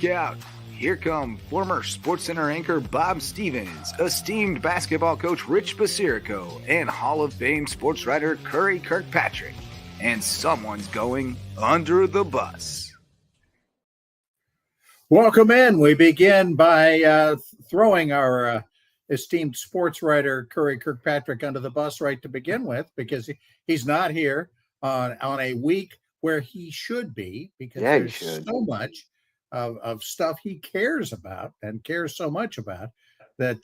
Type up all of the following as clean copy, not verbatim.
look out. Here come former SportsCenter anchor Bob Stevens, esteemed basketball coach Rich Basirico, and Hall of Fame sports writer Curry Kirkpatrick. And someone's going under the bus. Welcome in. We begin by throwing our esteemed sports writer Curry Kirkpatrick under the bus right to begin with, because he's not here on a week where he should be, because there's so much of stuff he cares about and cares so much about that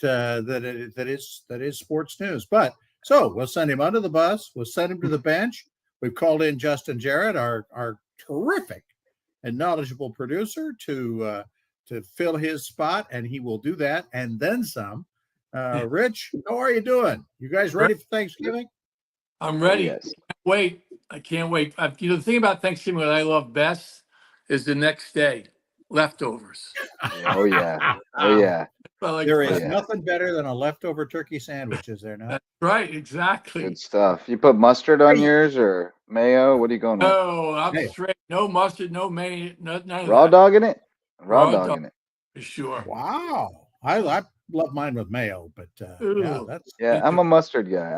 is sports news. But so we'll send him under the bus. We'll send him to the bench. We've called in Justin Jarrett, our terrific and knowledgeable producer, to fill his spot, and he will do that and then some. Rich, how are you doing? You guys ready for Thanksgiving? I'm ready. Yes. I can't wait. The thing about Thanksgiving that I love best is the next day, leftovers. Oh yeah. Oh yeah. There is nothing better than a leftover turkey sandwich, is there not? That's right, exactly. Good stuff. You put mustard on yours or mayo? What are you going with? No, I'm straight. No mustard, no mayo, none of Raw that. dogging it? Raw Raw dogging it. For sure. Wow. I love mine with mayo, but I'm a mustard guy.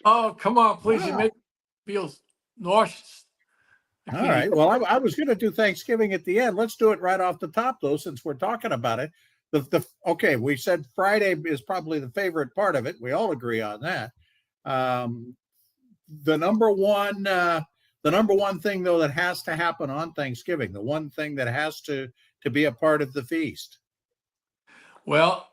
Oh, come on, please. Wow. You make me feel nauseous. All right. Well, I was going to do Thanksgiving at the end. Let's do it right off the top, though, since we're talking about it. Okay, we said Friday is probably the favorite part of it. We all agree on that. The number one thing, though, that has to happen on Thanksgiving, the one thing that has to be a part of the feast. Well,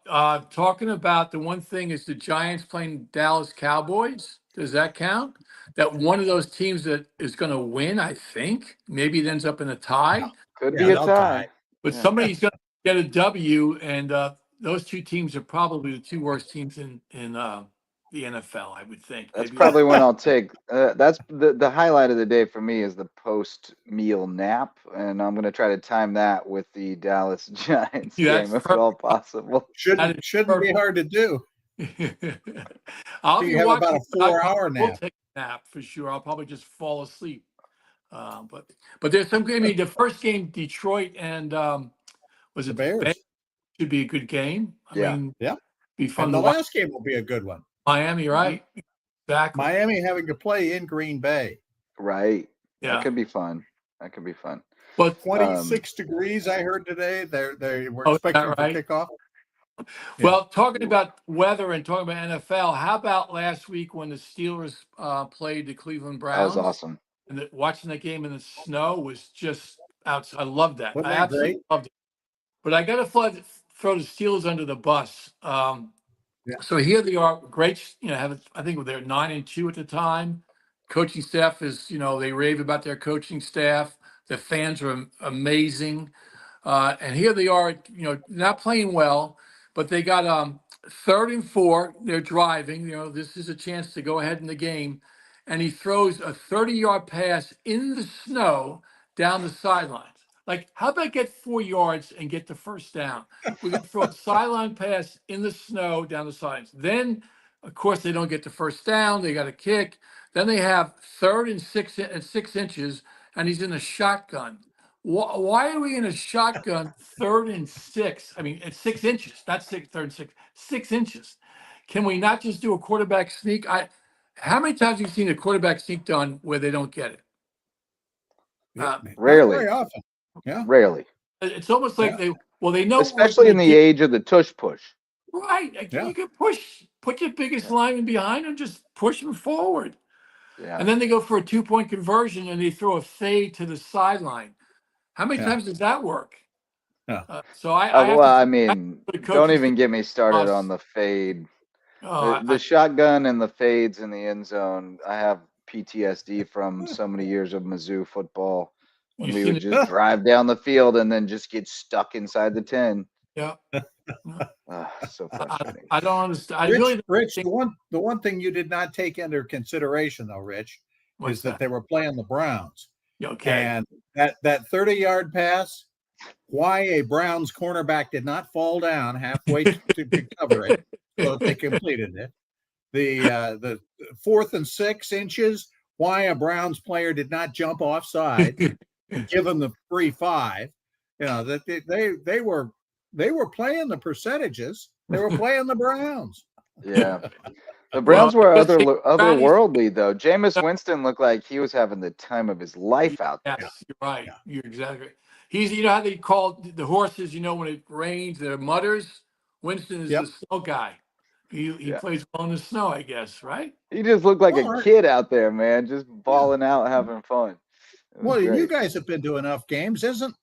talking about the one thing is the Giants playing Dallas Cowboys. Does that count? That one of those teams that is going to win, I think. Maybe it ends up in a tie. Could be a tie. But somebody's going to get a W, and those two teams are probably the two worst teams in the NFL, I would think. That's probably when I'll take. That's the highlight of the day for me is the post-meal nap, and I'm going to try to time that with the Dallas Giants game if at all possible. Shouldn't be hard to do. I'll you have about a 4-hour nap. We'll take a nap for sure. I'll probably just fall asleep. But there's some. I mean, the first game, Detroit and was it the Bears? Should be a good game. I mean, be fun. And the last game will be a good one. Miami, right? Exactly. Miami having to play in Green Bay. Right. Yeah. That could be fun. But 26 degrees, I heard today. They were expecting to kick off. Well, talking about weather and talking about NFL, how about last week when the Steelers played the Cleveland Browns? That was awesome. And watching that game in the snow was just outside. I loved that. Wasn't I that absolutely great? loved it. But I got to throw the Steelers under the bus. So here they are, great. I think they're 9-2 at the time. Coaching staff is, they rave about their coaching staff. The fans are amazing. And here they are, not playing well, but they got 3rd and 4. They're driving. This is a chance to go ahead in the game. And he throws a 30-yard pass in the snow down the sidelines. Like, how about get 4 yards and get the first down? We're going to throw a sideline pass in the snow down the sidelines. Then, of course, they don't get the first down. They got a kick. Then they have 3rd and 6 inches, and he's in a shotgun. Why are we in a shotgun 3rd and 6? I mean, it's 6 inches, not 3rd and 6, 6 inches. Can we not just do a quarterback sneak? How many times have you seen a quarterback sneak done where they don't get it? Rarely. Very often. Yeah. Rarely. It's almost like they know. Especially in the age of the tush push. Right. You can put your biggest lineman behind him, just push him forward. Yeah. And then they go for a 2-point conversion and they throw a fade to the sideline. How many times does that work? Yeah. Don't even get me started on the fade. The shotgun and the fades in the end zone. I have PTSD from so many years of Mizzou football. We would just drive down the field and then just get stuck inside the 10. Yeah. So frustrating. I don't understand. Rich, the one thing you did not take into consideration, though, Rich, is that they were playing the Browns. Okay. And that 30-yard pass, why a Browns cornerback did not fall down halfway to cover it, so they completed it. The 4th and 6 inches, why a Browns player did not jump offside and give him the free 5. that they were playing the percentages. They were playing the Browns. Yeah. The Browns were otherworldly, though. Jameis Winston looked like he was having the time of his life out there. Yes, you're right. Yeah. You're exactly right. He's, how they call the horses, when it rains, they're mutters. Winston is the snow guy. He plays well in the snow, I guess, right? He just looked like a kid out there, man, just balling out, having fun. Well, you guys have been to enough games. Isn't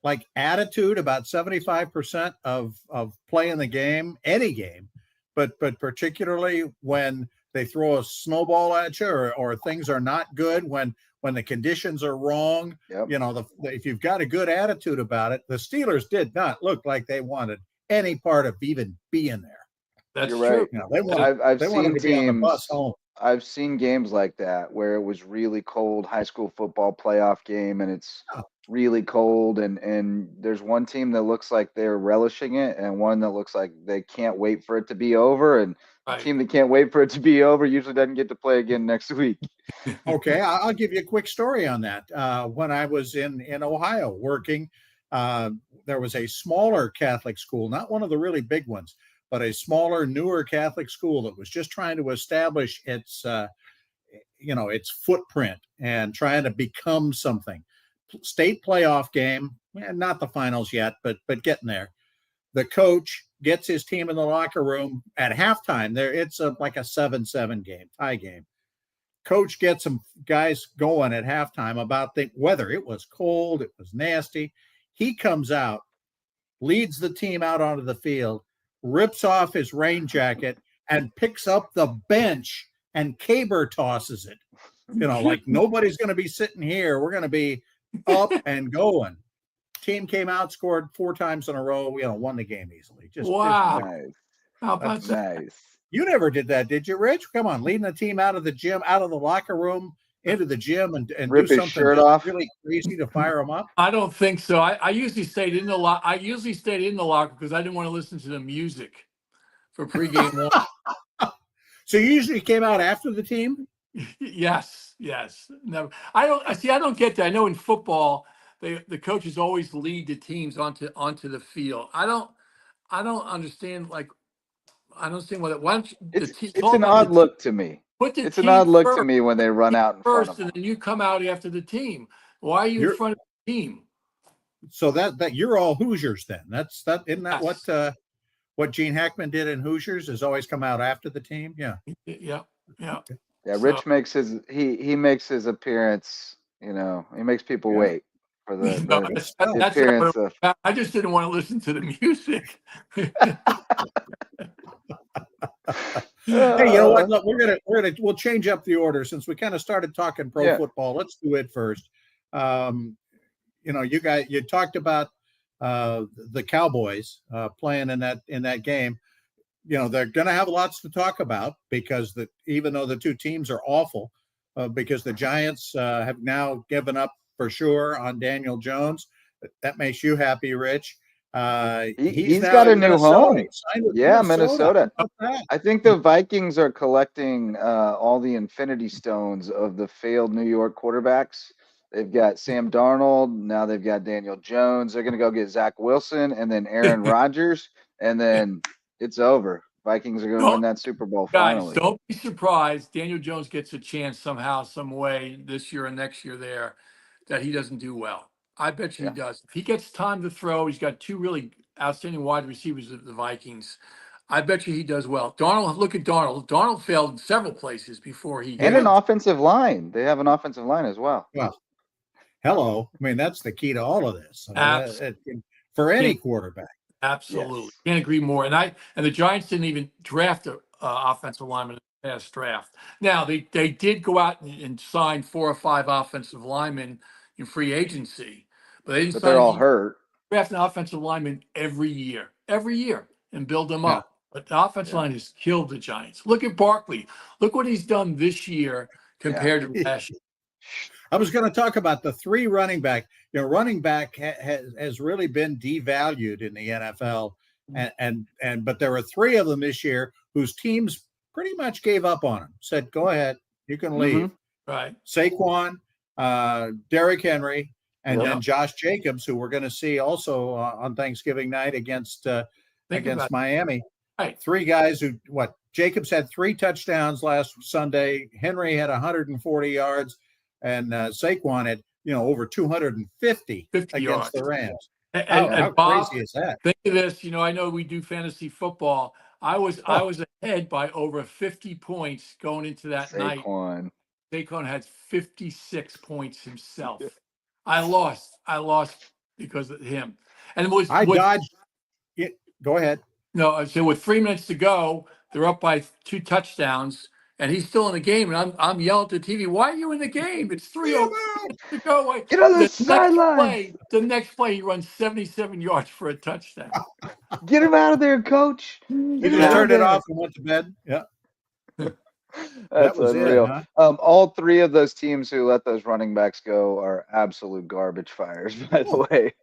like attitude about 75% of playing the game, any game, but particularly when they throw a snowball at you or things are not good, when the conditions are wrong. Yep. If you've got a good attitude about it, the Steelers did not look like they wanted any part of even being there. That's You're true. Right. I've seen teams. I've seen games like that where it was really cold high school football playoff game, and it's really cold, and there's one team that looks like they're relishing it, and one that looks like they can't wait for it to be over, and the team that can't wait for it to be over usually doesn't get to play again next week. Okay, I'll give you a quick story on that. When I was in Ohio working, there was a smaller Catholic school, not one of the really big ones, but a smaller, newer Catholic school that was just trying to establish its footprint and trying to become something. State playoff game, not the finals yet, but getting there. The coach gets his team in the locker room at halftime. It's like a 7-7 game, tie game. Coach gets some guys going at halftime about the weather. It was cold. It was nasty. He comes out, leads the team out onto the field, rips off his rain jacket and picks up the bench and caber tosses it. Like nobody's going to be sitting here. We're going to be up and going. Team came out, scored 4 times in a row. Won the game easily. Wow. Nice. How about that? Nice. You never did that, did you, Rich? Come on, leading the team out of the gym, out of the locker room, into the gym, and rip do his something shirt off. Really crazy to fire them up. I don't think so. I usually stayed in the locker because I didn't want to listen to the music for pregame one. So you usually came out after the team? Yes. Never. I don't get that. I know in football, the coaches always lead the teams onto the field. I don't understand. I don't understand what it. Why don't you, it's an odd look to me. It's an odd look to me when they run out in front of them. And then you come out after the team. Why are you in front of the team? So that you're all Hoosiers then. Isn't that what Gene Hackman did in Hoosiers, is always come out after the team? Yeah. Yeah. Yeah, Rich makes his he makes his appearance. He makes people wait for the appearance of. I just didn't want to listen to the music. Hey, you know what? Look, we'll change up the order since we kind of started talking pro football. Let's do it first. You talked about the Cowboys playing in that game. They're going to have lots to talk about because even though the two teams are awful, because the Giants have now given up for sure on Daniel Jones. That makes you happy, Rich. He's got a new home. Minnesota. I think the Vikings are collecting all the infinity stones of the failed New York quarterbacks. They've got Sam Darnold. Now they've got Daniel Jones. They're going to go get Zach Wilson and then Aaron Rodgers. And then it's over. Vikings are going to win that Super Bowl finally. Guys, don't be surprised. Daniel Jones gets a chance somehow, some way this year and next year there that he doesn't do well. I bet you he does. If he gets time to throw, he's got 2 really outstanding wide receivers of the Vikings. I bet you he does well. Look at Darnold. Darnold failed in several places before he and an offensive line. They have an offensive line as well. Well, hello. I mean, that's the key to all of this. For any quarterback. Absolutely. Yes. Can't agree more. And the Giants didn't even draft an offensive lineman in the past draft. Now, they did go out and sign 4 or 5 offensive linemen in free agency. But they're all hurt. Draft an offensive lineman every year, and build them up. But the offensive line has killed the Giants. Look at Barkley. Look what he's done this year compared to last year. I was going to talk about the 3 running back. Running back has really been devalued in the NFL, but there were 3 of them this year whose teams pretty much gave up on them. Said, "Go ahead, you can leave." Right. Saquon, Derrick Henry, and then Josh Jacobs, who we're going to see also on Thanksgiving night against Miami. Right. 3 guys who Jacobs had 3 touchdowns last Sunday. Henry had 140 yards, and Saquon had over 250 against yards. The Rams. How Bob, crazy is that? Think of this. I know we do fantasy football. I was ahead by over 50 points going into that night. Saquon had 56 points himself. I lost because of him. And dodged. Go ahead. No, so with 3 minutes to go, they're up by 2 touchdowns, and he's still in the game. And I'm yelling at the TV, "Why are you in the game? It's 3:00 to go." Get on the sideline. The next play, he runs 77 yards for a touchdown. Get him out of there, coach. He just turned it off and went to bed. Yeah. That's unreal. All 3 of those teams who let those running backs go are absolute garbage fires, by the way.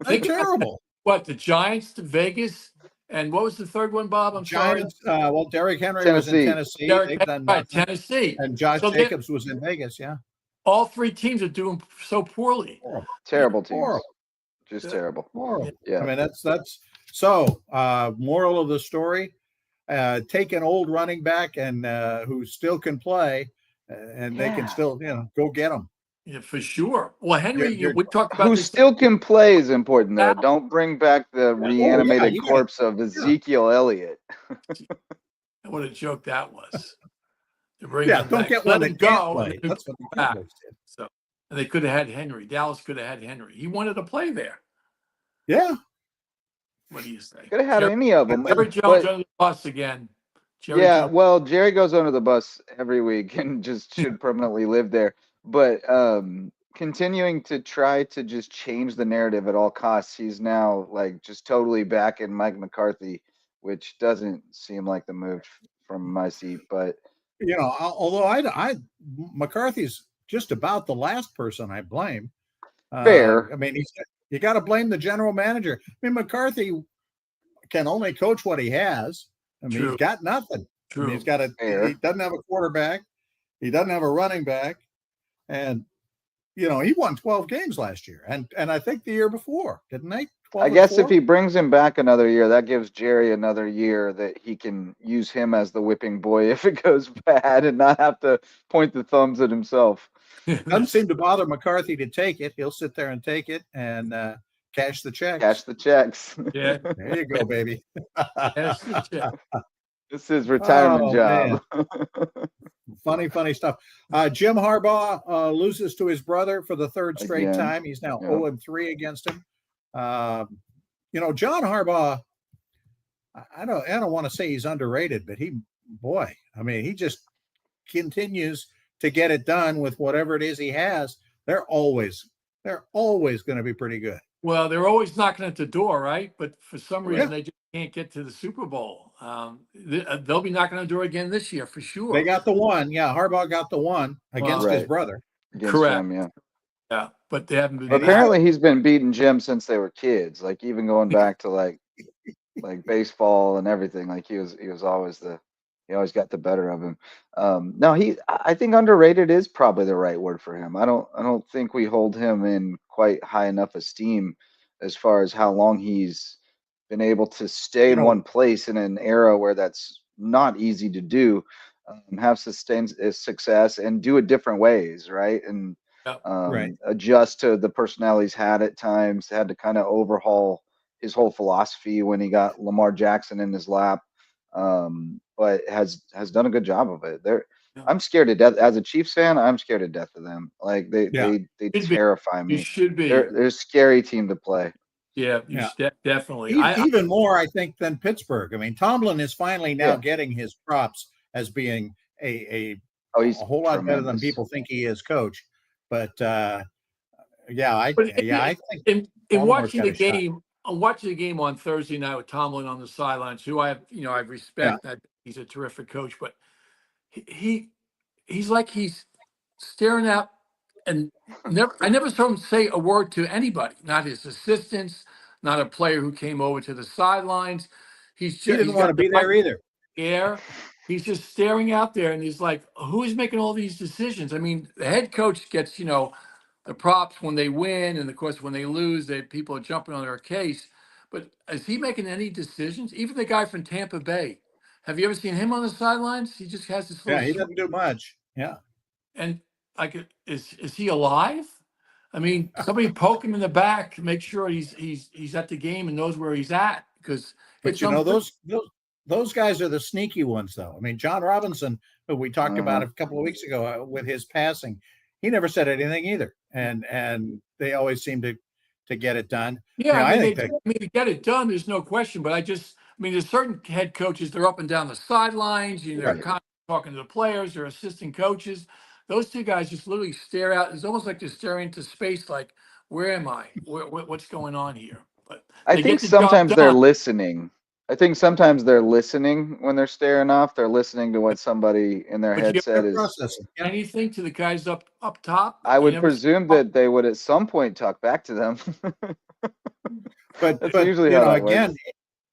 They're terrible. The Giants to Vegas, and what was the third one, Bob? I'm Giants, sorry. Derrick Henry was in Tennessee. Tennessee. And Josh Jacobs was in Vegas, yeah. All 3 teams are doing so poorly. Terrible teams. Just terrible. Horrible. Yeah. I mean, that's so. Moral of the story: take an old running back and who still can play, and they can still go get them. Yeah, for sure. Well, Henry, we talked about who still can play is important, though. Don't bring back the reanimated corpse of Ezekiel Elliott. What a joke that was. Don't get one that can't play. That's what the Cowboys did. So, and they could have had Henry. Dallas could have had Henry. He wanted to play there. Yeah. What do you say? Could have had any of them. Jerry Jones under the bus again. Jerry goes under the bus every week and just should permanently live there. But continuing to try to just change the narrative at all costs, he's now just totally back in Mike McCarthy, which doesn't seem like the move from my seat. But although McCarthy's just about the last person I blame. Fair. I mean, you got to blame the general manager. I mean, McCarthy can only coach what he has. I mean, he's got nothing. True. I mean, he doesn't have a quarterback. He doesn't have a running back. And, he won 12 games last year. And I think the year before, didn't they? I guess if he brings him back another year, that gives Jerry another year that he can use him as the whipping boy if it goes bad and not have to point the thumbs at himself. Doesn't seem to bother McCarthy to take it. He'll sit there and take it and cash the checks. Cash the checks. Yeah. There you go, baby. Cash the check. This is retirement job. Funny stuff. Jim Harbaugh loses to his brother for the 3rd straight time. He's now 0-3 against him. John Harbaugh, I don't want to say he's underrated, but he just continues to get it done with whatever it is he has. They're always going to be pretty good. Well, they're always knocking at the door, right? But for some reason, they just can't get to the Super Bowl. They'll be knocking on the door again this year for sure. They got the one. Yeah, Harbaugh got the one against his brother. Correct. Him, yeah, but they haven't been. Apparently, he's been beating Jim since they were kids. Even going back to like baseball and everything. He was always he always got the better of him. I think underrated is probably the right word for him. I don't think we hold him in quite high enough esteem as far as how long he's been able to stay in one place in an era where that's not easy to do, have sustained success and do it different ways, right? And adjust to the personality he's had at times, had to kind of overhaul his whole philosophy when he got Lamar Jackson in his lap, but has done a good job of it. I'm scared to death. As a Chiefs fan, I'm scared to death of them. They terrify me. You should be. They're a scary team to play. Yeah, definitely. Even more, I think, than Pittsburgh. I mean, Tomlin is finally now getting his props as being a whole lot better than people think he is, coach. But I think in watching the game, I'm watching the game on Thursday night with Tomlin on the sidelines, who I respect. That he's a terrific coach, but he's like he's staring out. And I never saw him say a word to anybody, not his assistants, not a player who came over to the sidelines. He didn't want to be there either. He's just staring out there, and he's like, who's making all these decisions? I mean, the head coach gets, the props when they win, and of course when they lose, people are jumping on their case. But is he making any decisions? Even the guy from Tampa Bay, have you ever seen him on the sidelines? He just has this little. Yeah, he doesn't do much. Yeah. And like, is he alive? I mean, somebody poke him in the back to make sure he's at the game and knows where he's at, because But it's you know, those guys are the sneaky ones, though. I mean, John Robinson, who we talked about a couple of weeks ago with his passing, he never said anything either, and they always seem to get it done. Yeah, You know, I mean, think to get it done, there's no question. But I mean, there's certain head coaches, they're up and down the sidelines, they're Right. constantly talking to the players, they're assistant coaches. Those two guys just literally stare out. It's almost like they're staring into space, like, where am I? What's going on here? But I think sometimes they're listening. I think sometimes they're listening when they're staring off. They're listening to what somody in their headset is processing. anything to the guys up top. I would presume that they would at some point talk back to them. But That's usually you how know, it again, works.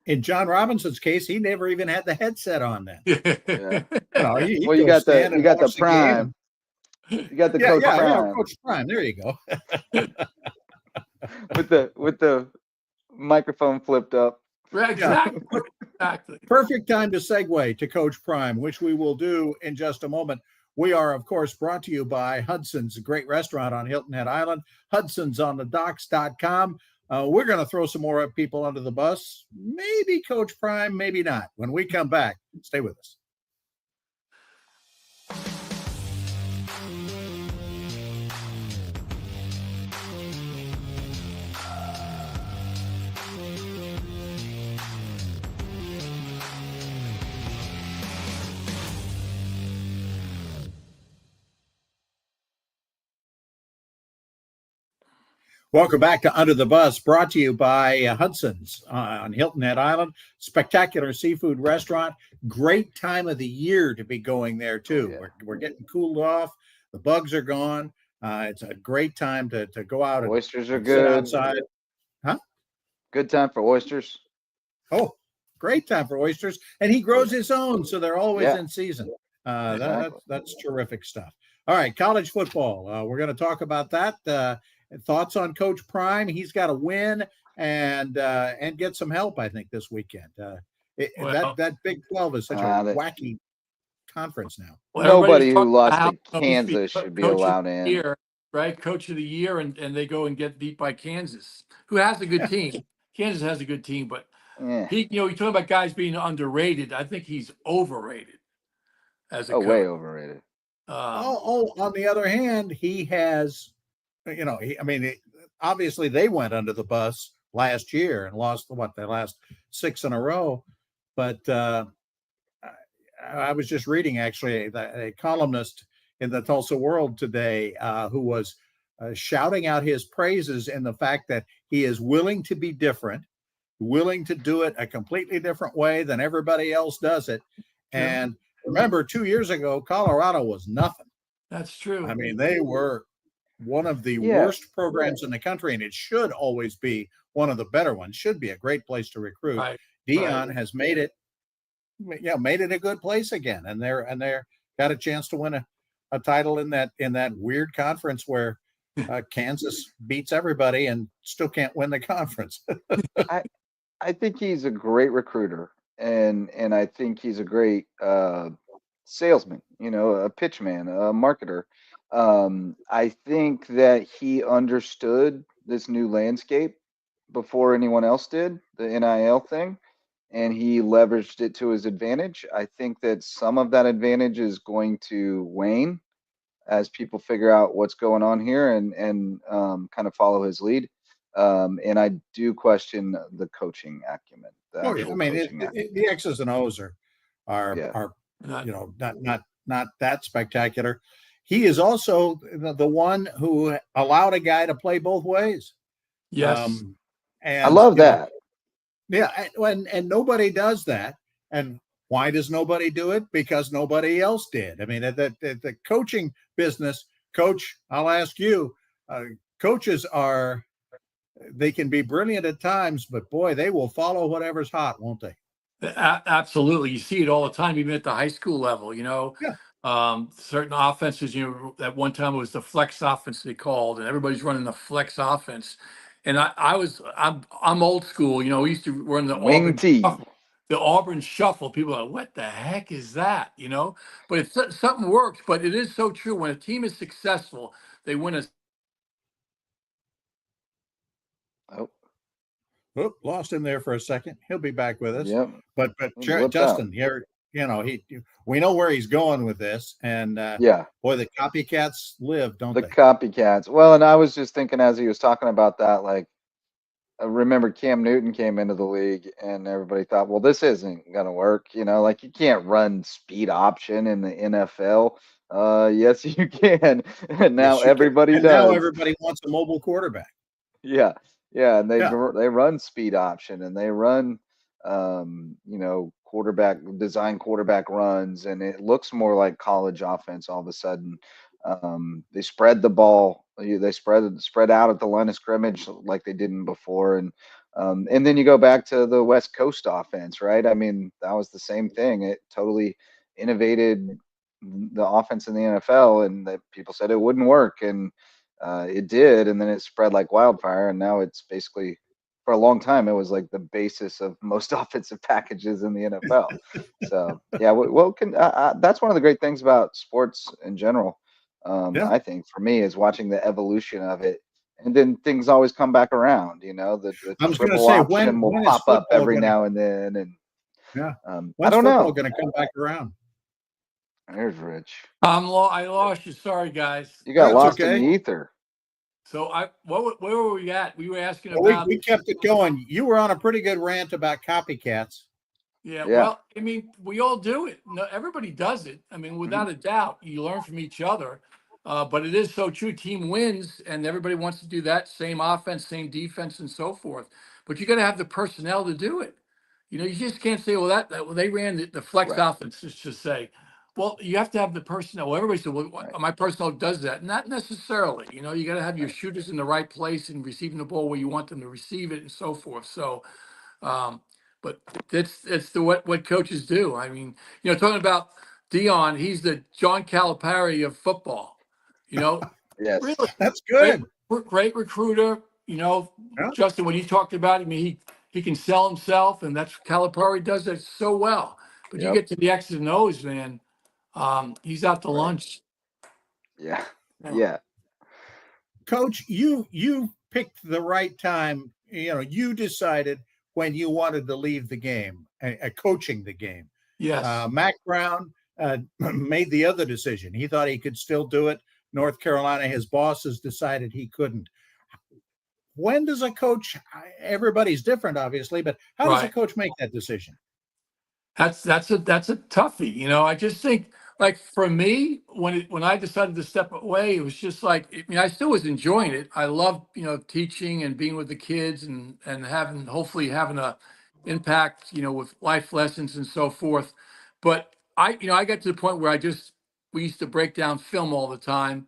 In John Robinson's case, he never even had the headset on then. Yeah. You know, Well, you got the Prime. You got the Coach Prime. Coach Prime. There you go. with the microphone flipped up. Right, exactly. Exactly. Perfect time to segue to Coach Prime, which we will do in just a moment. We are, of course, brought to you by Hudson's, a great restaurant on Hilton Head Island. Hudson'sOnTheDocks.com. We're going to throw some more people under the bus. Maybe Coach Prime, maybe not. When we come back, stay with us. Welcome back to Under the Bus, brought to you by Hudson's on Hilton Head Island. Spectacular seafood restaurant. Great time of the year to be going there, too. Oh, yeah. We're getting cooled off. The bugs are gone. It's a great time to go out. Oysters are good. Sit outside. Huh? Good time for oysters. Oh, great time for oysters. And he grows his own, so they're always in season. That's terrific stuff. All right, college football. We're going to talk about that. Thoughts on Coach Prime? He's got to win and get some help, I think, this weekend. That Big 12 is such a wacky conference now. Well, nobody who lost to Kansas should be allowed in. Year, right? Coach of the year, and they go and get beat by Kansas, who has a good team. Kansas has a good team, but you're talking about guys being underrated. I think he's overrated as a coach. Way overrated. On the other hand, he has, obviously they went under the bus last year and lost the last 6 in a row. But I was just reading actually a columnist in the Tulsa World today who was shouting out his praises in the fact that he is willing to be different, willing to do it a completely different way than everybody else does it. And remember, 2 years ago, Colorado was nothing. That's true. I mean, they were one of the worst programs in the country, and it should always be one of the better ones. Should be a great place to recruit. Right. Dion has made it a good place again, and they're got a chance to win a title in that weird conference where Kansas beats everybody and still can't win the conference. I think he's a great recruiter, and I think he's a great salesman, a pitchman, a marketer. I think that he understood this new landscape before anyone else did, the NIL thing, and he leveraged it to his advantage. I think that some of that advantage is going to wane as people figure out what's going on here and kind of follow his lead. And I do question the coaching acumen. The X's and O's are not that spectacular. He is also the one who allowed a guy to play both ways. Yes. And I love that. And nobody does that. And why does nobody do it? Because nobody else did. I mean, the coaching business, Coach, I'll ask you, coaches they can be brilliant at times, but boy, they will follow whatever's hot, won't they? Absolutely. You see it all the time, even at the high school level, Certain offenses, at one time it was the flex offense they called, and everybody's running the flex offense. And I'm old school. We used to run the Wing Auburn T. shuffle. The Auburn shuffle. People are like, what the heck is that? But it's something works. But it is so true. When a team is successful, they win a. Oh, lost him there for a second. He'll be back with us. Yep. But Justin, here, we know where he's going with this, and boy, the copycats live, don't they? The copycats. Well, and I was just thinking as he was talking about that, like, I remember Cam Newton came into the league, and everybody thought, well, this isn't gonna work. Like, you can't run speed option in the NFL. Yes, you can, and now everybody does. Now everybody wants a mobile quarterback. Yeah, and they run speed option, and they run quarterback runs, and it looks more like college offense all of a sudden. They spread the ball, they spread out at the line of scrimmage like they didn't before, and then you go back to the West Coast offense, right? I mean, that was the same thing. It totally innovated the offense in the NFL, and that people said it wouldn't work, and it did, and then it spread like wildfire, and now it's basically, for a long time, it was like the basis of most offensive packages in the NFL. So yeah, that's one of the great things about sports in general. I think for me is watching the evolution of it, and then things always come back around. The I was going to triple say, option will pop up every now and then, and I don't know. Going to come back around. There's Rich. I lost you. Sorry, guys. You got lost in the ether. So where were we at? We were asking about. We kept it going. You were on a pretty good rant about copycats. Yeah. Well, I mean, we all do it. No, everybody does it. I mean, without a doubt, you learn from each other. But it is so true. Team wins, and everybody wants to do that same offense, same defense, and so forth. But you got to have the personnel to do it. You just can't say, well, they ran the flex offense. Just say, well, you have to have the personnel. Well, everybody said, well, my personnel does that. Not necessarily. You got to have your shooters in the right place and receiving the ball where you want them to receive it, and so forth. So, but it's what coaches do. I mean, talking about Dion, he's the John Calipari of football. Yes, really, that's good. Great recruiter. Justin, when he talked about it, I mean, he can sell himself, and that's Calipari does that so well. But you get to the X's and O's, man. He's out to lunch. Yeah. Coach, you picked the right time. You decided when you wanted to leave the game, coaching the game. Yes. Mac Brown made the other decision. He thought he could still do it. North Carolina, his bosses decided he couldn't. When does a coach? Everybody's different, obviously, but how does a coach make that decision? That's a toughie. I just think, like, for me, when I decided to step away, it was just like, I still was enjoying it. I loved, teaching and being with the kids and hopefully having a impact, with life lessons and so forth. But I got to the point where we used to break down film all the time.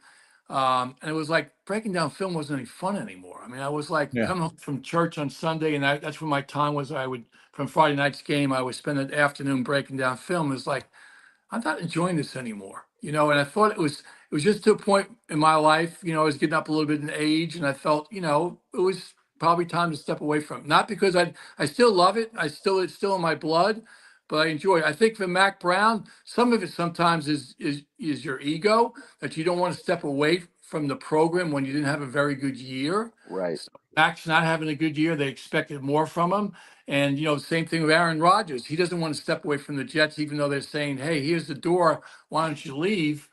And it was like breaking down film wasn't any fun anymore. I mean, I was like coming home from church on Sunday, and that's where my time was. From Friday night's game, I would spend the afternoon breaking down film. It was like, I'm not enjoying this anymore, and I thought it was just to a point in my life, I was getting up a little bit in age, and I felt, it was probably time to step away from it. Not because I still love it. It's still in my blood, but I enjoy it. I think for Mac Brown, some of it sometimes is your ego, that you don't want to step away from the program when you didn't have a very good year. Right. So Mac's not having a good year. They expected more from him. And, same thing with Aaron Rodgers. He doesn't want to step away from the Jets, even though they're saying, hey, here's the door. Why don't you leave?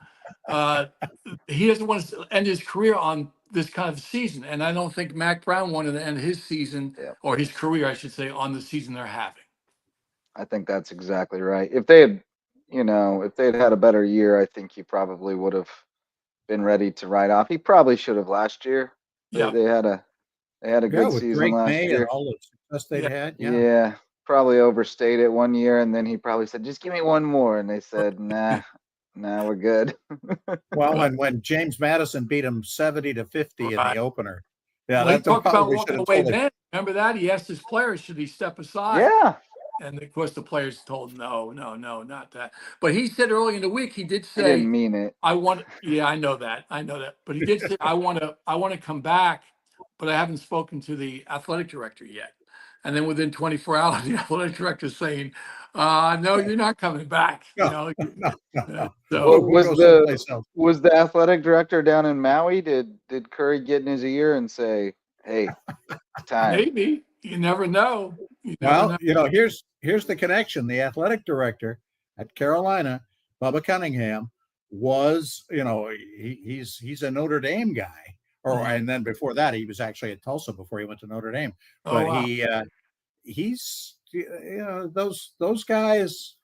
He doesn't want to end his career on this kind of season. And I don't think Mac Brown wanted to end his season, or his career, I should say, on the season they're having. I think that's exactly right. If they had, had a better year, I think he probably would have been ready to ride off. He probably should have last year. Yeah. They had a good season last year. And all the success they'd had. Yeah, probably overstayed it one year, and then he probably said, "Just give me one more," and they said, "Nah, we're good." Well, when James Madison beat him 70-50 in the opener. Yeah, he talked about walking away then. Remember that? He asked his players, should he step aside? Yeah. And of course, the players told him, no, not that. But he said early in the week, he did He didn't say, mean it. yeah, I know that. But he did say, I want to come back, but I haven't spoken to the athletic director yet. And then within 24 hours, the athletic director saying, no, you're not coming back. No. So We'll go someplace else. Was the athletic director down in Maui? Did Curry get in his ear and say, "Hey, time"? maybe you never know. Here's the connection. The athletic director at Carolina, Bubba Cunningham, was, he's a Notre Dame guy. And then before that, he was actually at Tulsa before he went to Notre Dame. But he's those guys,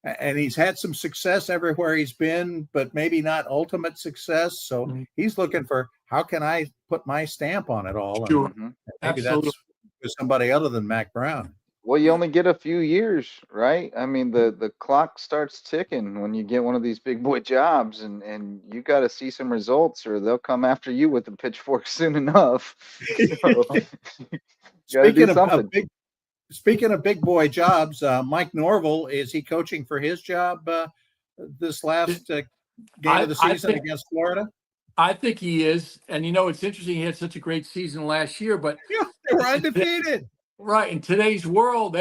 and he's had some success everywhere he's been, but maybe not ultimate success. So he's looking for, how can I put my stamp on it all? Sure. And maybe Absolutely. that's for somebody other than Mac Brown. Well, you only get a few years, right? I mean, the clock starts ticking when you get one of these big boy jobs, and you got to see some results, or they'll come after you with the pitchfork soon enough. Speaking of big boy jobs, Mike Norville, is he coaching for his job this last game of the season against Florida? I think he is. And it's interesting. He had such a great season last year, but they were undefeated. Right. In today's world,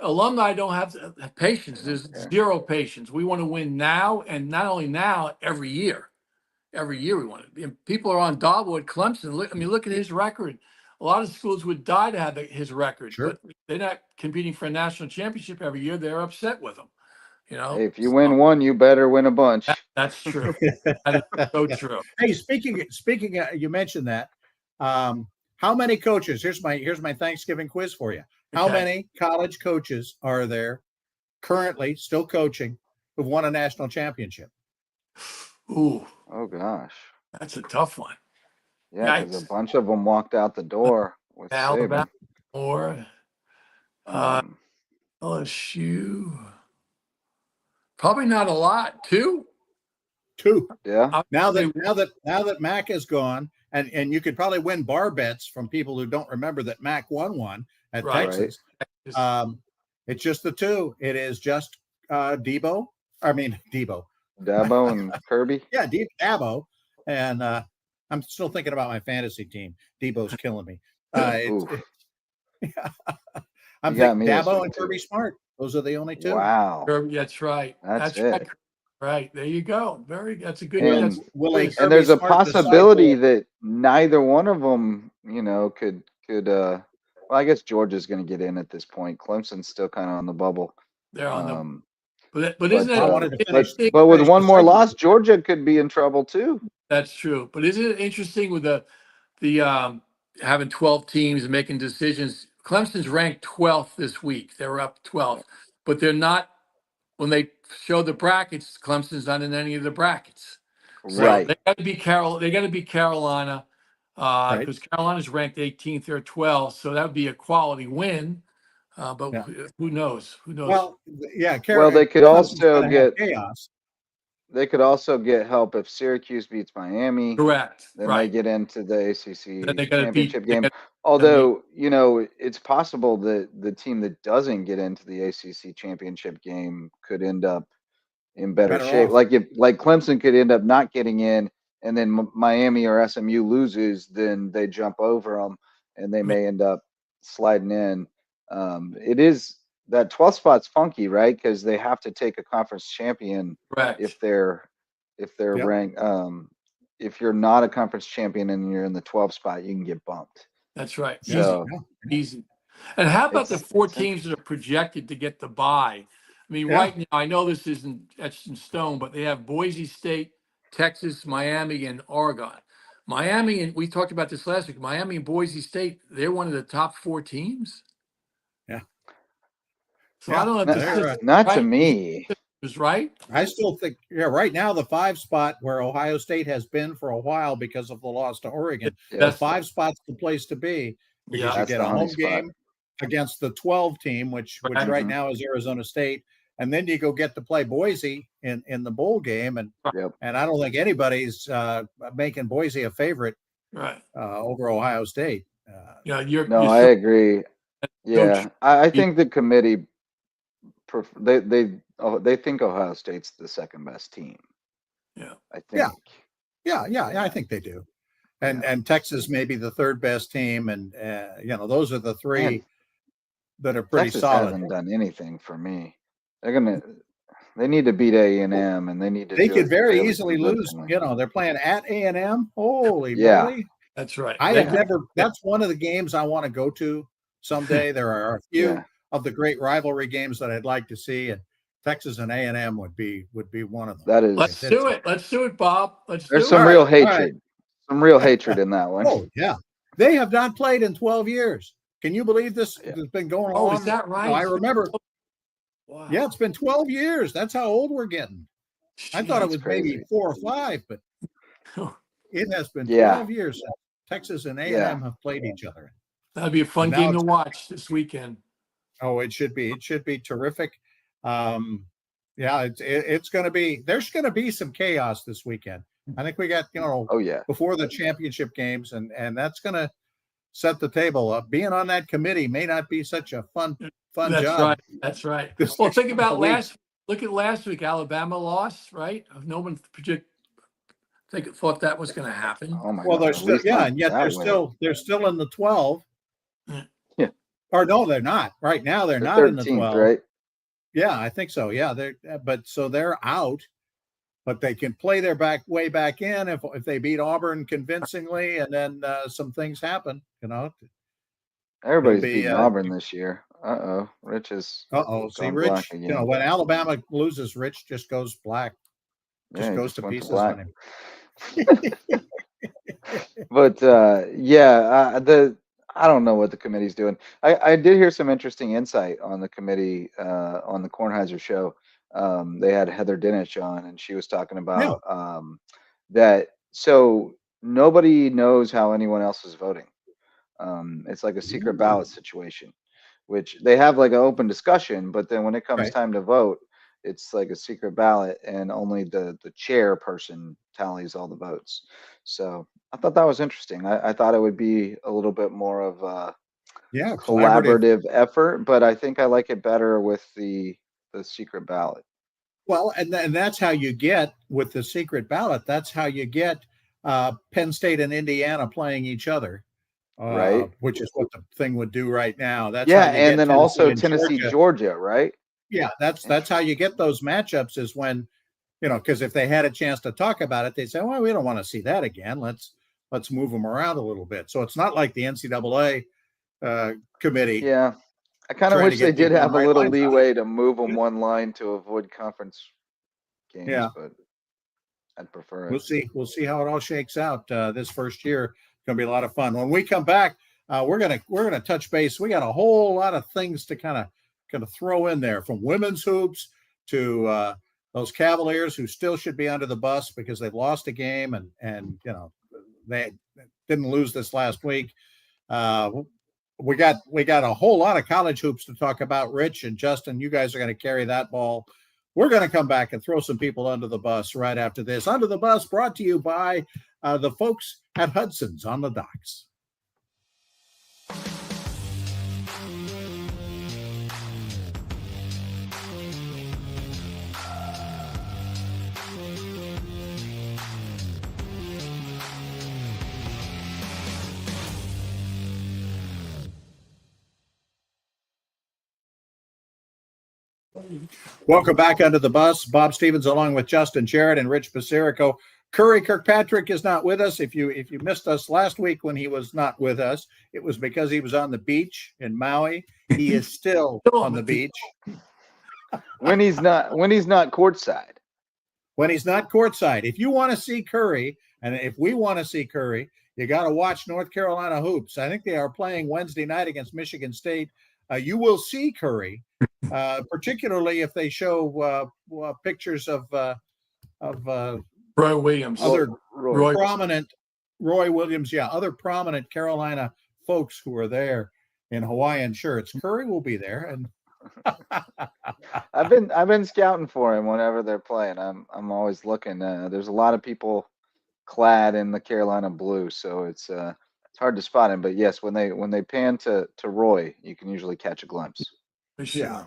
alumni don't have patience. There's zero patience. We want to win now, and not only now, every year. Every year we want to. And people are on Dabo at Clemson. Look at his record. A lot of schools would die to have his record, but they're not competing for a national championship every year. They're upset with them. Hey, if you win one, you better win a bunch. That's true. That is so true. Hey, speaking, you mentioned that. How many coaches? Here's my Thanksgiving quiz for you. How many college coaches are there currently still coaching who've won a national championship? Ooh. Oh gosh. That's a tough one. Yeah, because a bunch of them walked out the door with Alabama Saban. or LSU. Probably not a lot. Two. Yeah. Now that Mac is gone, and you could probably win bar bets from people who don't remember that Mac won one at Texas. It's just the two. It is just Dabo and Kirby. Yeah, Dabo. And I'm still thinking about my fantasy team. Debo's killing me. I'm thinking Dabo and Kirby Smart. Those are the only two. Wow. Kirby, that's right. That's it. Right. There you go. That's a good. And there's a possibility that neither one of them, could. Well, I guess Georgia's going to get in at this point. Clemson's still kind of on the bubble. They're on the. But isn't that? But with one more loss, Georgia could be in trouble too. That's true. But isn't it interesting with the having 12 teams and making decisions? Clemson's ranked 12th this week. They're up 12th, but they're not. When they show the brackets, Clemson's not in any of the brackets. So right. They got to be Carolina, because Carolina's ranked 18th or 12th. So that would be a quality win. But who knows? Well, yeah. They could also get chaos. They could also get help if Syracuse beats Miami. Correct. Then they get into the ACC championship game. Although, it's possible that the team that doesn't get into the ACC championship game could end up in better shape. Like Clemson could end up not getting in, and then Miami or SMU loses, then they jump over them, and they may end up sliding in. It is. That 12th spot's funky, right? Because they have to take a conference champion if they're ranked. If you're not a conference champion and you're in the 12th spot, you can get bumped. That's right. So, easy. And how about the four teams that are projected to get the bye? Right now, I know this isn't etched in stone, but they have Boise State, Texas, Miami, and Oregon. Miami, and we talked about this last week, Miami and Boise State, they're one of the top four teams. Yeah. So I don't know if not to me. Is right. I still think, right now, the 5 spot where Ohio State has been for a while because of the loss to Oregon, the 5 spot's the place to be, because you get a home game against the 12 team, which right now is Arizona State. And then you go get to play Boise in the bowl game. And I don't think anybody's making Boise a favorite over Ohio State. I agree. Yeah, I think the committee they think Ohio State's the second best team. Yeah. I think. Yeah. I think they do. And Texas may be the third best team, and those are the three Man, that are pretty Texas solid. hasn't done anything for me. They need to beat A&M, and they need to They do could it very fairly easily lose. convincingly. They're playing at A&M. Holy Yeah. moly! That's right. I have never. That's one of the games I want to go to someday. There are a few of the great rivalry games that I'd like to see, and Texas and A&M would be one of them. That is. Let's do it. Let's do it, Bob. There's some real hatred. Some real hatred in that one. Oh yeah, they have not played in 12 years. Can you believe this has been going on? Oh, is that right? I remember. Wow. Yeah, it's been 12 years. That's how old we're getting. I thought it was maybe 4 or 5, but it has been 12 years since Texas and A&M have played each other. That'd be a fun game to watch this weekend. Oh, it should be. It should be terrific. It's going to be. There's going to be some chaos this weekend. I think we got before the championship games, and that's going to set the table. Being on that committee may not be such a fun job. That's right. Well, think about look at last week. Alabama lost, right? No one thought that was going to happen. Oh my God. They're still, and yet they're still in the 12. Yeah. Or no, they're not. Right now, they're not 13th, in the 12. Right? Yeah, I think so. Yeah, they're out. But they can play their way back in if they beat Auburn convincingly, and then some things happen. Everybody's beating Auburn this year. Rich is. See, Rich. When Alabama loses, Rich just goes black. Just goes to pieces on him. But I don't know what the committee's doing. I did hear some interesting insight on the committee on the Kornheiser show. They had Heather Dinich on, and she was talking about that. So nobody knows how anyone else is voting. It's like a secret ballot situation, which they have like an open discussion, but then when it comes time to vote, it's like a secret ballot, and only the chairperson tallies all the votes. So I thought that was interesting. I thought it would be a little bit more of a collaborative effort, but I think I like it better with the secret ballot. Well, and that's how you get with the secret ballot. That's how you get Penn State and Indiana playing each other, right? Which is what the thing would do right now. That's and then also Tennessee, Georgia, right? Yeah, that's how you get those matchups. Is when because if they had a chance to talk about it, they say, "Well, we don't want to see that again. Let's move them around a little bit." So it's not like the NCAA committee. Yeah. I kind of wish they did have a little leeway to move them one line to avoid conference games, but I'd prefer it. We'll see how it all shakes out this first year. It's going to be a lot of fun. When we come back, we're gonna touch base. We got a whole lot of things to kind of throw in there, from women's hoops to those Cavaliers who still should be under the bus because they've lost a game and they didn't lose this last week. We got a whole lot of college hoops to talk about. Rich and Justin, you guys are going to carry that ball. We're going to come back and throw some people under the bus right after this. Under the Bus, brought to you by the folks at Hudson's on the docks. Welcome back Under the Bus. Bob Stevens along with Justin Jarrett and Rich Basirico. Curry Kirkpatrick is not with us. If you missed us last week when he was not with us, it was because he was on the beach in Maui. He is still on the beach. When he's not courtside. When he's not courtside. If you want to see Curry, and if we want to see Curry, you got to watch North Carolina hoops. I think they are playing Wednesday night against Michigan State. You will see Curry, particularly if they show pictures of Roy Williams, other prominent Roy Williams, other prominent Carolina folks who are there in Hawaiian shirts. Curry will be there, and I've been scouting for him whenever they're playing. I'm always looking. There's a lot of people clad in the Carolina blue, so it's it's hard to spot him. But yes, when they pan to Roy, you can usually catch a glimpse. For sure. Yeah.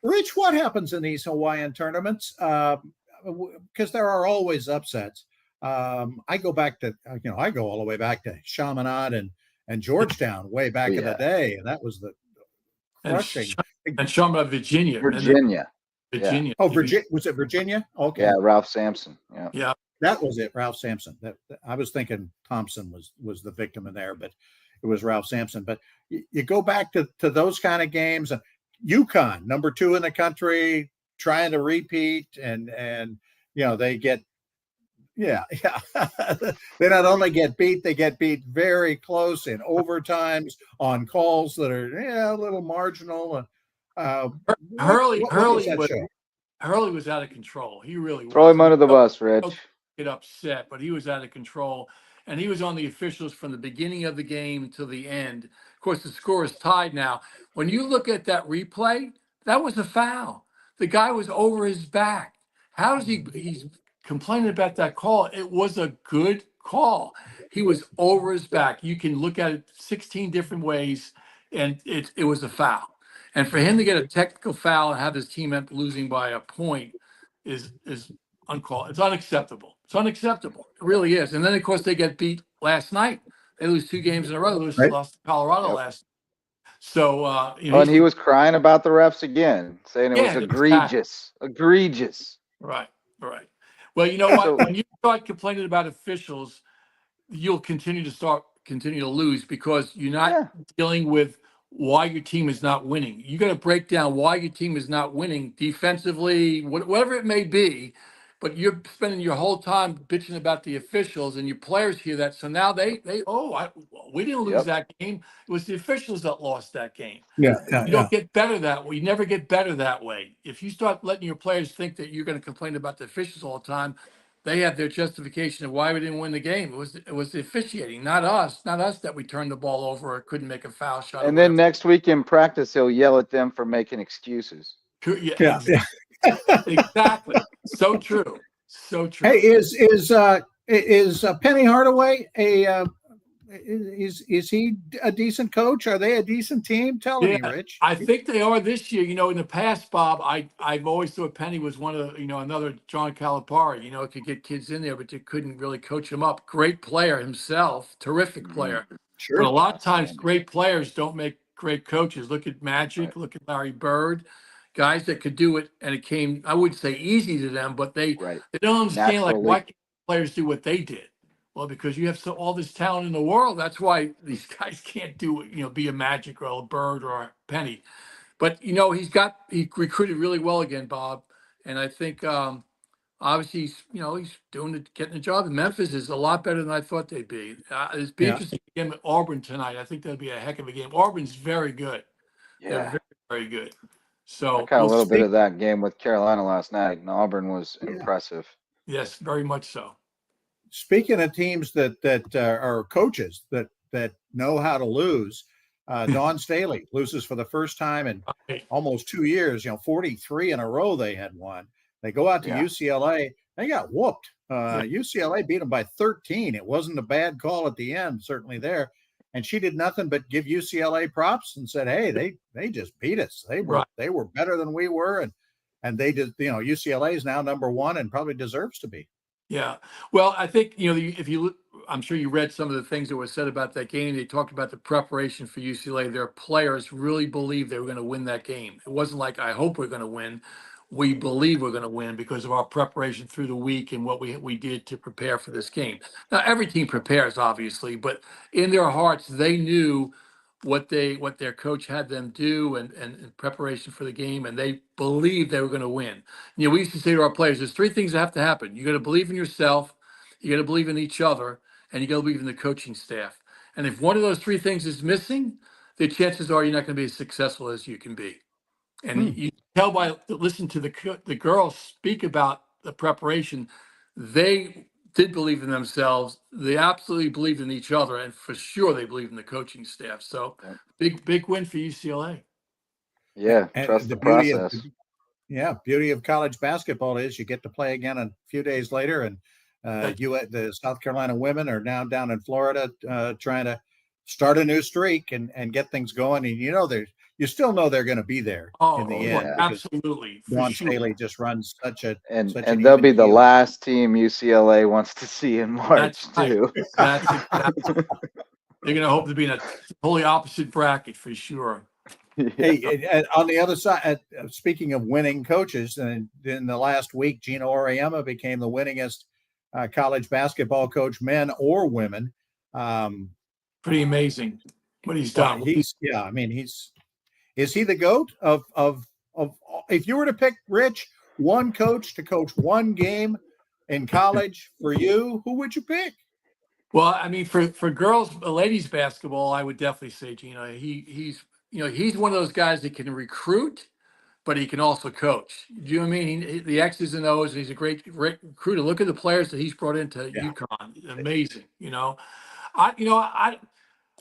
Rich, what happens in these Hawaiian tournaments? Because there are always upsets. I go back to, I go all the way back to Chaminade and Georgetown way back in the day. And that was the crushing. And Chaminade, Virginia. Virginia. Virginia. Oh, Virginia. Was it Virginia? Okay. Yeah, Ralph Sampson. Yeah. That was it, Ralph Sampson. I was thinking Thompson was the victim in there, but it was Ralph Sampson. But you go back to those kind of games. UConn, number 2 in the country, trying to repeat, and they get, they not only get beat, they get beat very close in overtimes on calls that are a little marginal. Hurley was out of control. He really was. Throw him under the bus, Rich. Get upset, but he was out of control, and he was on the officials from the beginning of the game to the end. Of course, the score is tied now. When you look at that replay, that was a foul. The guy was over his back. How does he's complaining about that call? It was a good call. He was over his back. You can look at it 16 different ways, and it was a foul. And for him to get a technical foul and have his team end up losing by a point is uncalled. It's unacceptable. It's unacceptable. It really is. And then, of course, they get beat last night. They lose 2 games in a row. They lost to Colorado last. So, and he was crying about the refs again, saying it was egregious. Egregious. Right. Well, you know what? When you start complaining about officials, you'll continue to lose because you're not dealing with why your team is not winning. You got to break down why your team is not winning defensively, whatever it may be. But you're spending your whole time bitching about the officials, and your players hear that. So now we didn't lose that game. It was the officials that lost that game. You don't get better that way. You never get better that way. If you start letting your players think that you're going to complain about the officials all the time, they have their justification of why we didn't win the game. It was the officiating, not us that we turned the ball over or couldn't make a foul shot. And then next week in practice, he'll yell at them for making excuses. Exactly. So true. Hey, is Penny Hardaway is he a decent coach? Are they a decent team? Tell me, Rich. I think they are this year. In the past, Bob, I've always thought Penny was one of another John Calipari. Could get kids in there, but you couldn't really coach them up. Great player himself, terrific player. Sure. But a lot of times, great players don't make great coaches. Look at Magic. Look at Larry Bird. Guys that could do it, and it came, I wouldn't say easy to them, but they don't understand why can't players do what they did. Well, because you have all this talent in the world. That's why these guys can't do it, be a Magic or a Bird or a Penny. But he recruited really well again, Bob. And I think obviously he's getting the job. And Memphis is a lot better than I thought they'd be. It's be interesting again with Auburn tonight. I think that'll be a heck of a game. Auburn's very good. Yeah, they're very, very good. So I caught a little bit of that game with Carolina last night, and Auburn was impressive. Yes, very much so. Speaking of teams that are coaches that know how to lose, Dawn Staley loses for the first time in almost 2 years. 43 in a row they had won. They go out to UCLA. They got whooped. UCLA beat them by 13. It wasn't a bad call at the end, certainly there. And she did nothing but give UCLA props and said, "Hey, they just beat us. They were better than we were, and they did. UCLA is now number 1 and probably deserves to be." Yeah. Well, I think if you look, I'm sure you read some of the things that were said about that game. They talked about the preparation for UCLA. Their players really believed they were going to win that game. It wasn't like, I hope we're going to win. We believe we're going to win because of our preparation through the week and what we did to prepare for this game. Now, every team prepares, obviously, but in their hearts, they knew what their coach had them do and in preparation for the game, and they believed they were going to win. We used to say to our players, there's 3 things that have to happen. You got to believe in yourself, you got to believe in each other, and you got to believe in the coaching staff. And if one of those 3 things is missing, the chances are you're not going to be as successful as you can be. And you tell by listen to the girls speak about the preparation, they did believe in themselves. They absolutely believed in each other, and for sure they believed in the coaching staff. So big win for UCLA. Yeah, trust the process. Beauty of college basketball is you get to play again a few days later, and the South Carolina women are now down in Florida trying to start a new streak and get things going. And you still know they're going to be there in the end, because absolutely, for Dawn sure. Staley just runs such an and even they'll be the keel. last team UCLA wants to see in March too. That's exactly. They're going to hope to be in a totally opposite bracket for sure. Yeah. Hey, and on the other side, speaking of winning coaches, and in the last week, Gino Auriemma became the winningest college basketball coach, men or women. Pretty amazing what he's done. Is he the GOAT of if you were to pick, Rich, one coach to coach one game in college for you, who would you pick? Well, I mean, for girls, ladies basketball, I would definitely say Gino. He's one of those guys that can recruit, but he can also coach. Do you know what I mean? The X's and O's, and he's a great recruiter. Look at the players that he's brought into UConn. Amazing.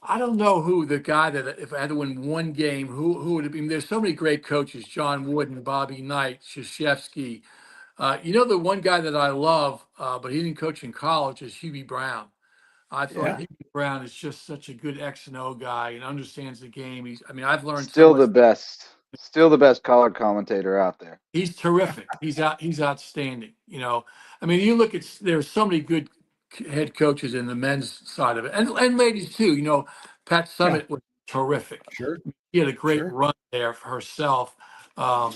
I don't know who the guy that, if I had to win one game, who would it be? I mean, there's so many great coaches: John Wooden, Bobby Knight, Krzyzewski. The one guy that I love, but he didn't coach in college, is Hubie Brown. I thought Hubie Brown is just such a good X and O guy and understands the game. I've learned Still so the much. best color commentator out there. He's terrific. He's outstanding. You look at, there's so many good head coaches in the men's side of it, and ladies too. Pat Summitt was terrific. Sure, he had a great run there for herself. But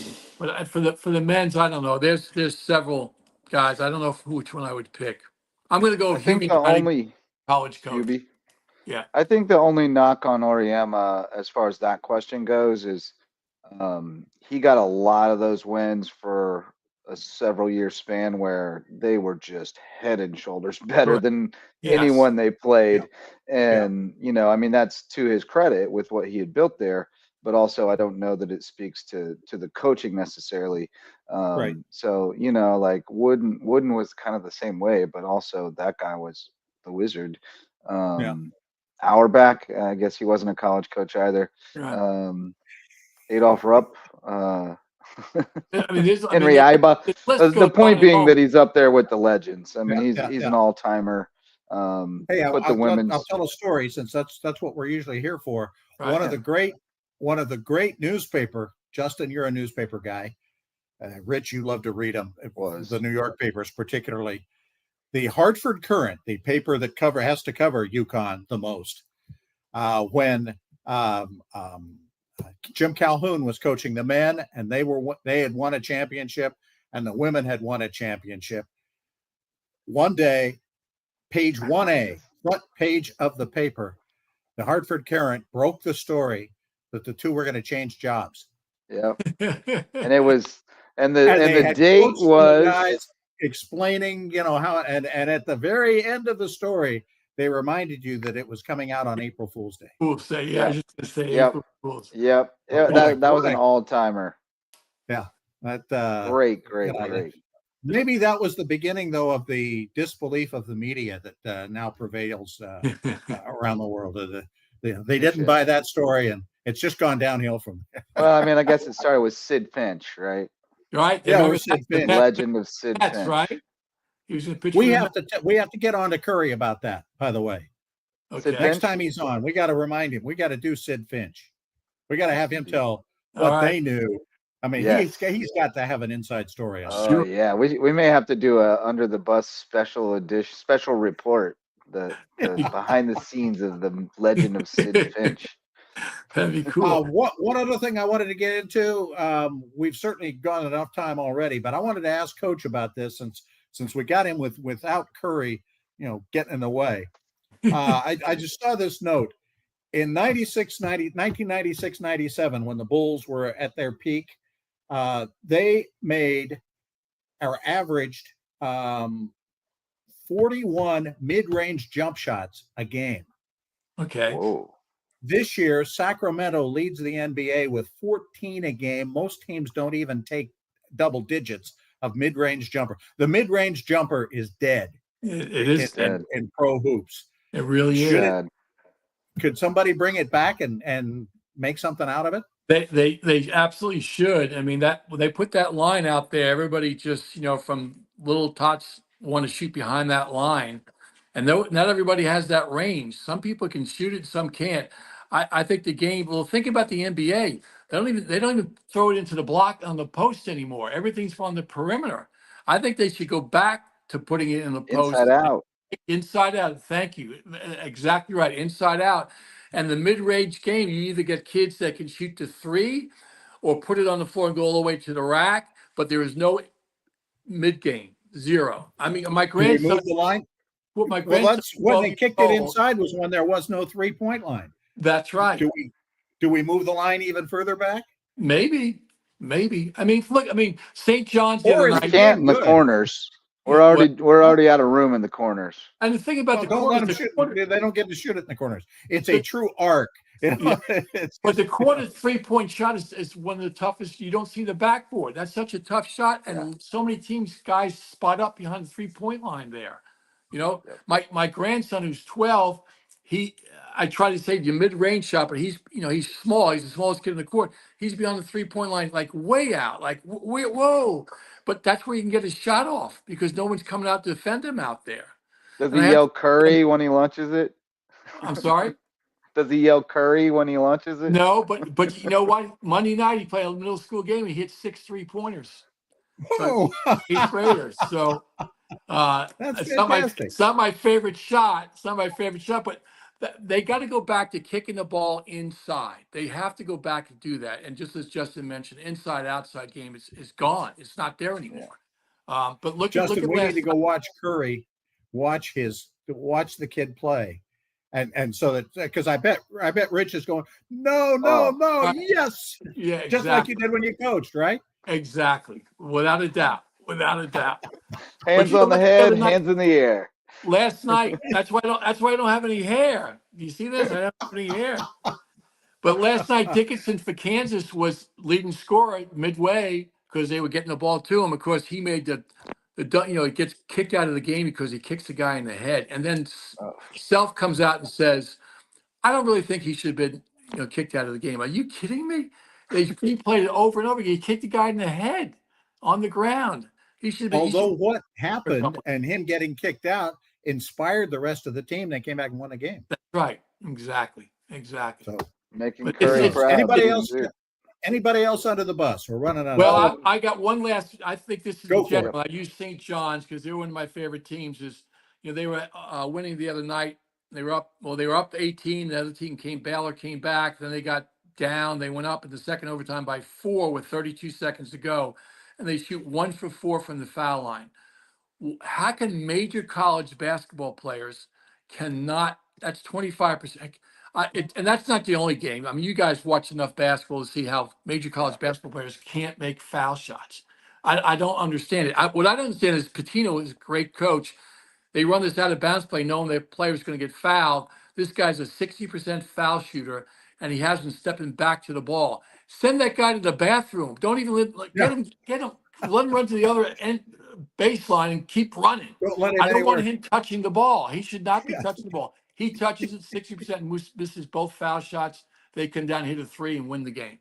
for the men's, I don't know. There's several guys. I don't know which one I would pick. I'm going to go with Hubie, college coach. Hubie. Yeah. I think the only knock on Auriemma as far as that question goes is he got a lot of those wins for a several year span where they were just head and shoulders better than anyone they played. And, that's to his credit with what he had built there, but also I don't know that it speaks to the coaching necessarily. So, like Wooden was kind of the same way, but also that guy was the wizard. Auerbach, I guess he wasn't a college coach either. Adolph Rupp, Henry Iba. The point being that he's up there with the legends. He's an all-timer. Hey, I'll tell a story, since that's what we're usually here for. One of the great newspaper, Justin, you're a newspaper guy. Rich, you love to read them. It was the New York papers, particularly the Hartford Courant, the paper that has to cover UConn the most. When Jim Calhoun was coaching the men, and they had won a championship, and the women had won a championship. One day, page 1A, front page of the paper, the Hartford Courant broke the story that the two were going to change jobs. Yeah, and it was, and the date was guys explaining, how, and at the very end of the story, they reminded you that it was coming out on April Fool's Day. Fool's Day, yeah. I was just going to say April Fool's. Yep. That was an all-timer. Yeah. Great. Maybe that was the beginning, though, of the disbelief of the media that now prevails around the world. They didn't buy that story, and it's just gone downhill from there. Well, I guess it started with Sid Finch, right? Right. Yeah, Sid Finch. Legend of Sid Finch. That's right. He was we have to get on to Curry about that, by the way. Okay. Next time he's on, we got to remind him. We got to do Sid Finch. We got to have him tell what they knew. He's got to have an inside story on it. Yeah. We may have to do a Under the Bus special report, the behind the scenes of the legend of Sid Finch. That'd be cool. One other thing I wanted to get into, we've certainly gone enough time already, but I wanted to ask Coach about this since we got him without Curry, getting in the way. I just saw this note. In 1996-97, when the Bulls were at their peak, they averaged 41 mid-range jump shots a game. Okay. Whoa. This year, Sacramento leads the NBA with 14 a game. Most teams don't even take double digits of mid-range jumper. The mid-range jumper is dead. It is dead in pro hoops. It really is. Could somebody bring it back and make something out of it? They absolutely should. That when they put that line out there, everybody just from little tots want to shoot behind that line, And not everybody has that range. Some people can shoot it, some can't. I think the game. Well, think about the NBA. They don't even throw it into the block on the post anymore. Everything's on the perimeter. I think they should go back to putting it in the post. Inside out. Inside out. Thank you. Exactly right. Inside out. And the mid-range game, you either get kids that can shoot the three or put it on the floor and go all the way to the rack, but there is no mid game. Zero. I mean, my Do we grandson. move the line? Well, my Well, grandson. that's when they kicked it inside was when there was no 3-point line. That's right. Do we move the line even further back? Maybe. I mean, look. I mean, St. John's the Or other is night. Can't in the corners. We're already out of room in the corners. And the thing about the don't let them corners, shoot. They don't get to shoot it in the corners. It's a true arc. You know? But the corner 3-point shot is one of the toughest. You don't see the backboard. That's such a tough shot, and so many teams guys spot up behind the 3-point line there. You know, my grandson who's 12, I try to say the mid-range shot, but he's small. He's the smallest kid in the court. He's beyond the 3-point line, like way out, like whoa. But that's where you can get his shot off because no one's coming out to defend him out there. Does he yell Curry when he launches it? I'm sorry? Does he yell Curry when he launches it? No, but you know what? Monday night he played a middle school game. He hit 6 3-pointers. Whoa. 8th graders. So That's fantastic. it's not my favorite shot. It's not my favorite shot, but they got to go back to kicking the ball inside. They have to go back and do that. And just as Justin mentioned, inside-outside game is gone. It's not there anymore. But Justin, we need to go watch Curry, watch the kid play. And so that because I bet Rich is going, no, yes. Yeah, exactly. Just like you did when you coached, right? Exactly. Without a doubt. Hands on the head, hands in the air. Last night, that's why I don't have any hair. You see this? I don't have any hair. But last night, Dickinson for Kansas was leading scorer midway because they were getting the ball to him. Of course, he made he gets kicked out of the game because he kicks the guy in the head. And then Self comes out and says, I don't really think he should have been kicked out of the game. Are you kidding me? He played it over and over again. He kicked the guy in the head on the ground. Although what happened and him getting kicked out inspired the rest of the team. They came back and won the game. That's right. Exactly. So making Curry proud. Anybody else under the bus? We're running out. Well, I got one last. I think this is in general. I use St. John's because they're one of my favorite teams. They were winning the other night. They were up. Well, they were up to 18. The other team Baylor came back. Then they got down. They went up in the second overtime by 4 with 32 seconds to go, and they shoot 1 for 4 from the foul line. How can major college basketball players cannot? That's 25%. And that's not the only game. I mean, you guys watch enough basketball to see how major college basketball players can't make foul shots. I don't understand it. What I don't understand is Pitino is a great coach. They run this out of bounds play knowing their player's going to get fouled. This guy's a 60% foul shooter, and he has been stepping back to the ball. Send that guy to the bathroom. Don't even get him. Let him run to the other end baseline and keep running. I don't want him touching the ball. He should not be touching the ball. He touches it 60% and misses both foul shots. They come down, hit a 3, and win the game.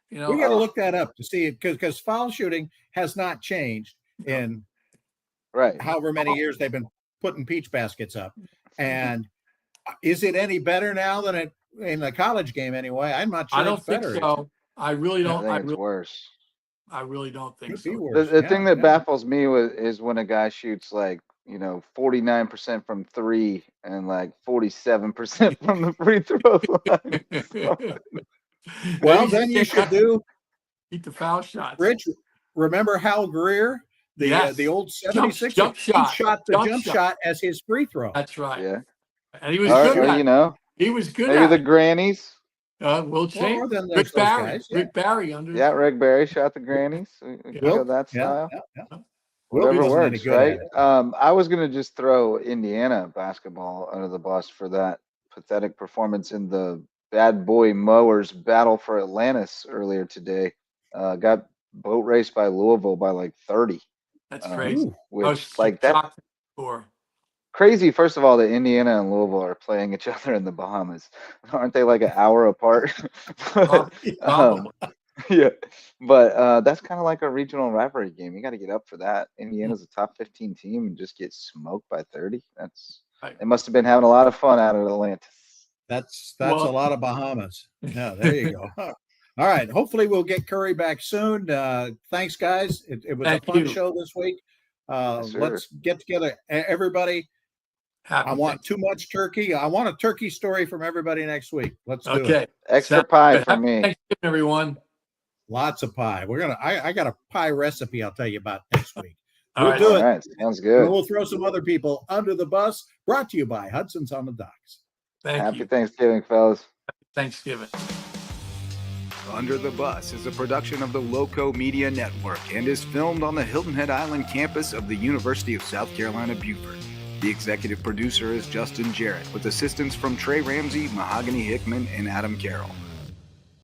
We got to look that up to see because foul shooting has not changed in however many years they've been putting peach baskets up. And is it any better now than it in the college game anyway? I'm not sure. I don't think so. I really don't. I think it's worse. I really don't think so. The thing that baffles me is when a guy shoots 49% from 3 and 47% from the free throw line. Well, then you should eat the foul shots. Rich, remember Hal Greer, the old 76 jump shot. He shot the jump shot as his free throw. That's right. Yeah, and he was good at it. He was good maybe at the grannies. Will change. Rick Barry. Rick Barry under. Yeah, Rick Barry shot the grannies. Go that style. Whatever works, right? I was gonna just throw Indiana basketball under the bus for that pathetic performance in the Bad Boy Mowers battle for Atlantis earlier today. Got boat raced by Louisville by 30. That's crazy. Which that. Crazy, first of all, that Indiana and Louisville are playing each other in the Bahamas. Aren't they an hour apart? Yeah, but that's kind of like a regional rivalry game. You got to get up for that. Indiana's a top 15 team and just get smoked by 30. That's They must have been having a lot of fun out at Atlantis. That's a lot of Bahamas. Yeah, there you go. All right. Hopefully we'll get Curry back soon. Thanks, guys. It was a fun show this week. Let's get together, everybody. I want too much turkey. I want a turkey story from everybody next week. Let's do it. Extra pie for me. Thanks, everyone. Lots of pie. I got a pie recipe I'll tell you about next week. We'll do it. All right. Sounds good. And we'll throw some other people under the bus. Brought to you by Hudson's on the Docks. Happy Thanksgiving, fellas. Thanksgiving. Under the Bus is a production of the Loco Media Network and is filmed on the Hilton Head Island campus of the University of South Carolina, Beaufort. The executive producer is Justin Jarrett, with assistance from Trey Ramsey, Mahogany Hickman, and Adam Carroll.